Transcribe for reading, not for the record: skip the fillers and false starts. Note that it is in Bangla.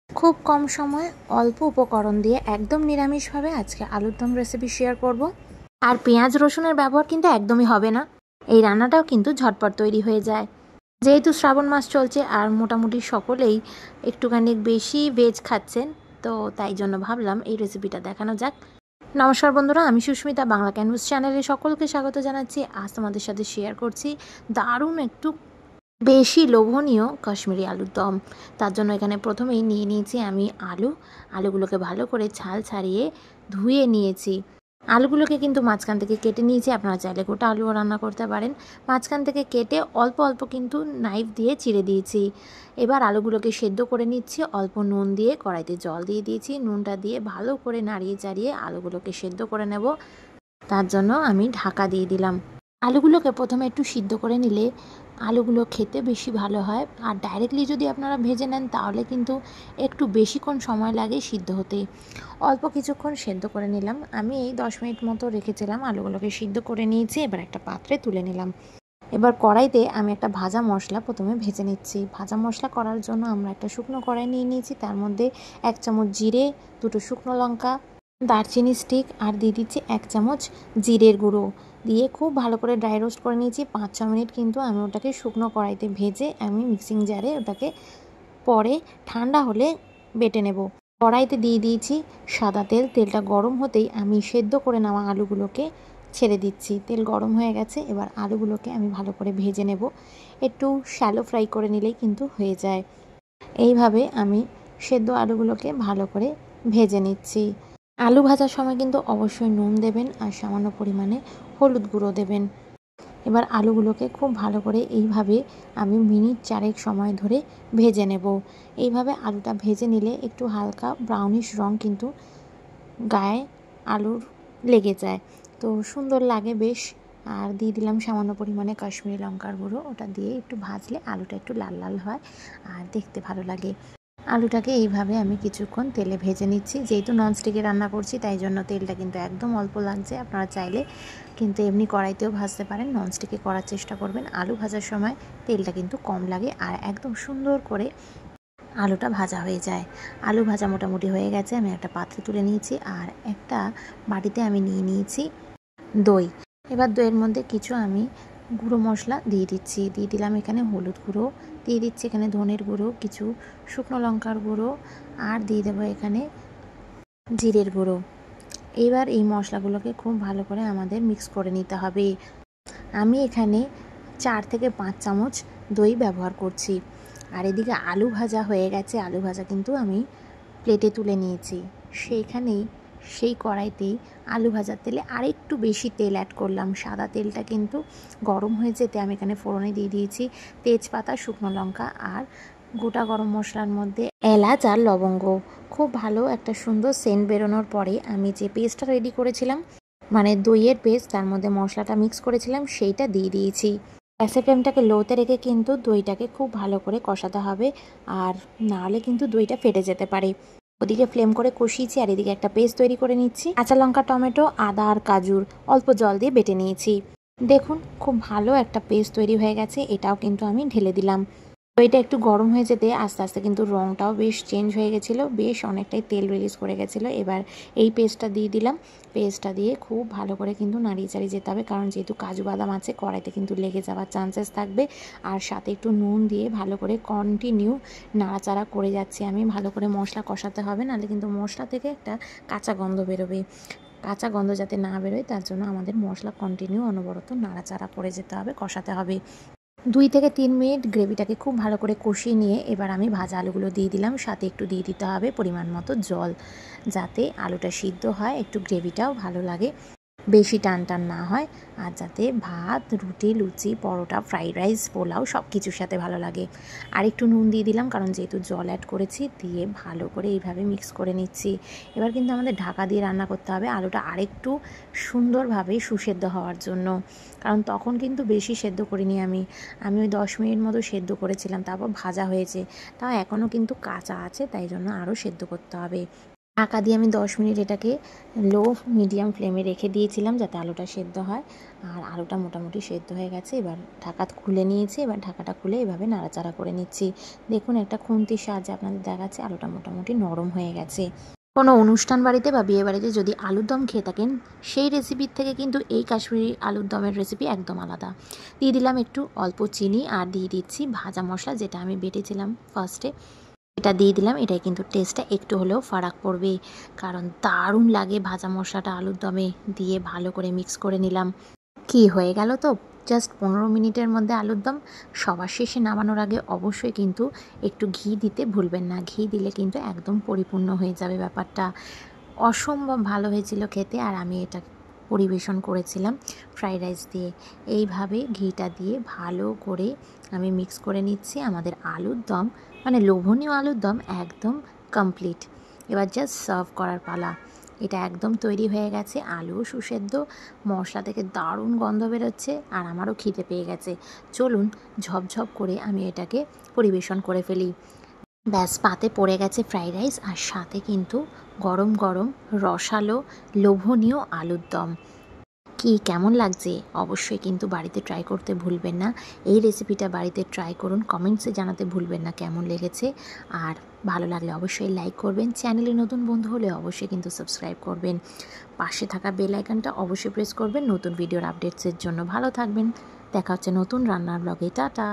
খুব কম সময়ে অল্প উপকরণ দিয়ে একদম নিরামিষভাবে আজকে আলুর দম রেসিপি শেয়ার করব। আর পেঁয়াজ রসুনের ব্যবহার কিন্তু একদমই হবে না। এই রান্নাটাও কিন্তু ঝটপট তৈরি হয়ে যায়। যেহেতু শ্রাবণ মাস চলছে আর মোটামুটি সকলেই একটুখানি বেশি ভেজ খাচ্ছেন, তো তাই জন্য ভাবলাম এই রেসিপিটা দেখানো যাক। নমস্কার বন্ধুরা, আমি সুস্মিতা, বাংলা ক্যানভাস চ্যানেলে সকলকে স্বাগত জানাচ্ছি। আজ তোমাদের সাথে শেয়ার করছি দারুণ একটু বেশি লোভনীয় কাশ্মীরি আলুর দম। তার জন্য এখানে প্রথমেই নিয়ে নিয়েছি আমি আলুগুলোকে ভালো করে ছাল ছাড়িয়ে ধুয়ে নিয়েছি। আলুগুলোকে কিন্তু মাঝখান থেকে কেটে নিয়েছি, আপনারা চাইলে গোটা আলুও রান্না করতে পারেন। মাঝখান থেকে কেটে অল্প অল্প কিন্তু নাইফ দিয়ে চিড়ে দিয়েছি। এবার আলুগুলোকে সেদ্ধ করে নিচ্ছি। অল্প নুন দিয়ে কড়াইতে জল দিয়ে দিয়েছি, নুনটা দিয়ে ভালো করে নাড়িয়ে চাড়িয়ে আলুগুলোকে সেদ্ধ করে নেব। তার জন্য আমি ঢাকা দিয়ে দিলাম। আলুগুলোকে প্রথমে একটু সিদ্ধ করে নিলে আলুগুলো খেতে বেশি ভালো হয়। আর ডাইরেক্টলি যদি আপনারা ভেজে নেন তাহলে কিন্তু একটু বেশিক্ষণ সময় লাগে সিদ্ধ হতে। অল্প কিছুক্ষণ সেদ্ধ করে নিলাম। আমি এই 10 মিনিট মতো রেখেছিলাম, আলুগুলোকে সিদ্ধ করে নিয়েছি। এবার একটা পাত্রে তুলে নিলাম। এবার কড়াইতে আমি একটা ভাজা মশলা প্রথমে ভেজে নিচ্ছি। ভাজা মশলা করার জন্য আমরা একটা শুকনো কড়াই নিয়ে নিয়েছি। তার মধ্যে 1 চামচ জিরে, 2টো শুকনো লঙ্কা, দারচিনি স্টিক আর দিয়ে দিচ্ছি 1 চামচ জিরের গুঁড়ো দিয়ে খুব ভালো করে ড্রাই রোস্ট করে নিয়েছি। 5-6 মিনিট কিন্তু আমি ওটাকে শুকনো কড়াইতে ভেজে আমি মিক্সিং জারে ওটাকে পরে ঠান্ডা হলে বেটে নেব। কড়াইতে দিয়ে দিয়েছি সাদা তেল। তেলটা গরম হতেই আমি সেদ্ধ করে নেওয়া আলুগুলোকে ছেড়ে দিচ্ছি। তেল গরম হয়ে গেছে, এবার আলুগুলোকে আমি ভালো করে ভেজে নেব। একটু শ্যালো ফ্রাই করে নিলেই কিন্তু হয়ে যায়। এইভাবে আমি সেদ্ধ আলুগুলোকে ভালো করে ভেজে নিচ্ছি। আলু ভাজার সময় কিন্তু অবশ্যই নুন দেবেন আর সামান্য পরিমাণে হলুদ গুঁড়ো দেবেন। এবার আলুগুলোকে খুব ভালো করে এইভাবে আমি মিনিট 4 সময় ধরে ভেজে নেব। এইভাবে আলুটা ভেজে নিলে একটু হালকা ব্রাউনিশ রং কিন্তু গায়ে আলুর লেগে যায়, তো সুন্দর লাগে বেশ। আর দিয়ে দিলাম সামান্য পরিমাণে কাশ্মীরি লঙ্কার গুঁড়ো। ওটা দিয়ে একটু ভাজলে আলুটা একটু লাল লাল হয় আর দেখতে ভালো লাগে। আলুটাকে এইভাবে আমি কিছুক্ষণ তেলে ভেজে নিচ্ছি। যেহেতু ননস্টিকে রান্না করছি তাই জন্য তেলটা কিন্তু একদম অল্প লাগছে। আপনারা চাইলে কিন্তু এমনি কড়াইতেও ভাজতে পারেন, ননস্টিকে করার চেষ্টা করবেন। আলু ভাজার সময় তেলটা কিন্তু কম লাগে আর একদম সুন্দর করে আলুটা ভাজা হয়ে যায়। আলু ভাজা মোটামুটি হয়ে গেছে, আমি একটা পাত্রে তুলে নিয়েছি। আর একটা বাটিতে আমি নিয়ে নিয়েছি দই। এবার দইয়ের মধ্যে কিছু আমি গুঁড়ো মশলা দিয়ে দিচ্ছি। দিয়ে দিলাম এখানে হলুদ গুঁড়ো, দিয়ে দিচ্ছি এখানে ধনের গুঁড়ো, কিছু শুকনো লঙ্কার গুঁড়ো আর দিয়ে দেবো এখানে জিরের গুঁড়ো। এবার এই মশলাগুলোকে খুব ভালো করে আমাদের মিক্স করে নিতে হবে। আমি এখানে 4 থেকে 5 চামচ দই ব্যবহার করছি। আর এদিকে আলু ভাজা হয়ে গেছে। আলু ভাজা কিন্তু আমি প্লেটে তুলে নিয়েছি। সেই কড়াইতেই আলু ভাজার তেলে আরেকটু বেশি তেল অ্যাড করলাম। সাদা তেলটা কিন্তু গরম হয়ে যেতে আমি এখানে ফোড়নে দিয়ে দিয়েছি তেজপাতা, শুকনো লঙ্কা আর গোটা গরম মশলার মধ্যে এলাচ আর লবঙ্গ। খুব ভালো একটা সুন্দর সেন্ট বেরোনোর পরে আমি যে পেস্টটা রেডি করেছিলাম, মানে দইয়ের পেস্ট, তার মধ্যে মশলাটা মিক্স করেছিলাম, সেইটা দিয়ে দিয়েছি। গ্যাসের ফ্লেমটাকে লোতে রেখে কিন্তু দইটাকে খুব ভালো করে কষাতে হবে, আর নাহলে কিন্তু দইটা ফেটে যেতে পারে। ওদিকে ফ্লেম করে কষিয়েছি আর এদিকে একটা পেস্ট তৈরি করে নিচ্ছি। কাঁচা লঙ্কা, টমেটো, আদা আর কাজুর অল্প জল দিয়ে বেটে নিয়েছি। দেখুন খুব ভালো একটা পেস্ট তৈরি হয়ে গেছে। এটাও কিন্তু আমি ঢেলে দিলাম। দইটা একটু গরম হয়ে যেতে আস্তে আস্তে কিন্তু রঙটাও বেশ চেঞ্জ হয়ে গেছিলো, বেশ অনেকটাই তেল রিলিজ করে গেছিলো। এবার এই পেস্টটা দিয়ে দিলাম। পেস্টটা দিয়ে খুব ভালো করে কিন্তু নাড়িয়ে চাড়িয়ে যেতে হবে, কারণ যেহেতু কাজু বাদাম আছে কড়াইতে কিন্তু লেগে যাওয়ার চান্সেস থাকবে। আর সাথে একটু নুন দিয়ে ভালো করে কন্টিনিউ নাড়াচাড়া করে যাচ্ছি আমি। ভালো করে মশলা কষাতে হবে, নাহলে কিন্তু মশলা থেকে একটা কাঁচা গন্ধ বেরোবে। কাঁচা গন্ধ যাতে না বেরোয় তার জন্য আমাদের মশলা কন্টিনিউ অনবরত নাড়াচাড়া করে যেতে হবে, কষাতে হবে। 2 থেকে 3 মিনিট গ্রেভিটাকে খুব ভালো করে কষিয়ে নিয়ে এবার আমি ভাজা আলুগুলো দিয়ে দিলাম। সাথে একটু দিয়ে দিতে হবে পরিমাণ মতো জল, যাতে আলুটা সিদ্ধ হয়, একটু গ্রেভিটাও ভালো লাগে, বেশি টান টান না হয়, আর যাতে ভাত, রুটি, লুচি, পরোটা, ফ্রাইড রাইস, পোলাও সব কিছুর সাথে ভালো লাগে। আর একটু নুন দিয়ে দিলাম, কারণ যেহেতু জল অ্যাড করেছি। দিয়ে ভালো করে এইভাবে মিক্স করে নিচ্ছি। এবার কিন্তু আমাদের ঢাকা দিয়ে রান্না করতে হবে আলুটা আরেকটু সুন্দরভাবে সুসেদ্ধ হওয়ার জন্য, কারণ তখন কিন্তু বেশি সেদ্ধ করিনি আমি ওই 10 মিনিট মতো সেদ্ধ করেছিলাম, তারপর ভাজা হয়েছে। তাও এখনও কিন্তু কাঁচা আছে, তাই জন্য আরও সেদ্ধ করতে হবে। ঢাকা দিয়ে আমি 10 মিনিট এটাকে লো মিডিয়াম ফ্লেমে রেখে দিয়েছিলাম যাতে আলুটা সেদ্ধ হয়। আর আলুটা মোটামুটি সেদ্ধ হয়ে গেছে। এবার ঢাকা খুলে নিয়েছি। এবার ঢাকাটা খুলে এভাবে নাড়াচাড়া করে নিচ্ছি। দেখুন একটা খুন্তির সাহায্যে আপনাদের দেখাচ্ছি আলুটা মোটামুটি নরম হয়ে গেছে। কোনো অনুষ্ঠান বাড়িতে বা বিয়ে বাড়িতে যদি আলুর দম খেয়ে থাকেন সেই রেসিপির থেকে কিন্তু এই কাশ্মীরি আলুর দমের রেসিপি একদম আলাদা। দিয়ে দিলাম একটু অল্প চিনি আর দিয়ে দিচ্ছি ভাজা মশলা যেটা আমি বেটেছিলাম ফার্স্টে। এটা দিয়ে দিলাম। এটাই কিন্তু টেস্টটা একটু হলেও ফারাক পড়বে, কারণ দারুণ লাগে ভাজা মশলাটা আলুর দমে দিয়ে। ভালো করে মিক্স করে নিলাম। কি হয়ে গেল তো জাস্ট 15 মিনিটের মধ্যে আলুর দম। সবার শেষে নামানোর আগে অবশ্যই কিন্তু একটু ঘি দিতে ভুলবেন না। ঘি দিলে কিন্তু একদম পরিপূর্ণ হয়ে যাবে ব্যাপারটা। অসম্ভব ভালো হয়েছিল খেতে। আর আমি এটা পরিবেশন করেছিলাম ফ্রাইড রাইস দিয়ে। এইভাবে ঘিটা দিয়ে ভালো করে আমি মিক্স করে নিচ্ছি। আমাদের আলুর দম মানে লোভনীয় আলুর দম একদম কমপ্লিট। এবার জাস্ট সার্ভ করার পালা। এটা একদম তৈরি হয়ে গেছে। আলু সুসেদ্ধ, মশলা থেকে দারুণ গন্ধ বেরোচ্ছে আর আমারও খিদে পেয়ে গেছে। চলুন ঝপঝপ করে আমি এটাকে পরিবেশন করে ফেলি। ব্যাস পাতে পড়ে গেছে ফ্রাইড রাইস আর সাথে কিন্তু গরম গরম রসালো লোভনীয় আলুর দম। কি কেমন লাগছে অবশ্যই কিন্তু বাড়িতে ট্রাই করতে ভুলবেন না। এই রেসিপিটা বাড়িতে ট্রাই করুন, কমেন্টসে জানাতে ভুলবেন না কেমন লেগেছে। আর ভালো লাগলে অবশ্যই লাইক করবেন। চ্যানেলে নতুন বন্ধু হলে অবশ্যই কিন্তু সাবস্ক্রাইব করবেন। পাশে থাকা বেল আইকনটা অবশ্যই প্রেস করবেন নতুন ভিডিওর আপডেটসের জন্য। ভালো থাকবেন। দেখা হচ্ছে নতুন রান্নার ব্লগে। টাটা।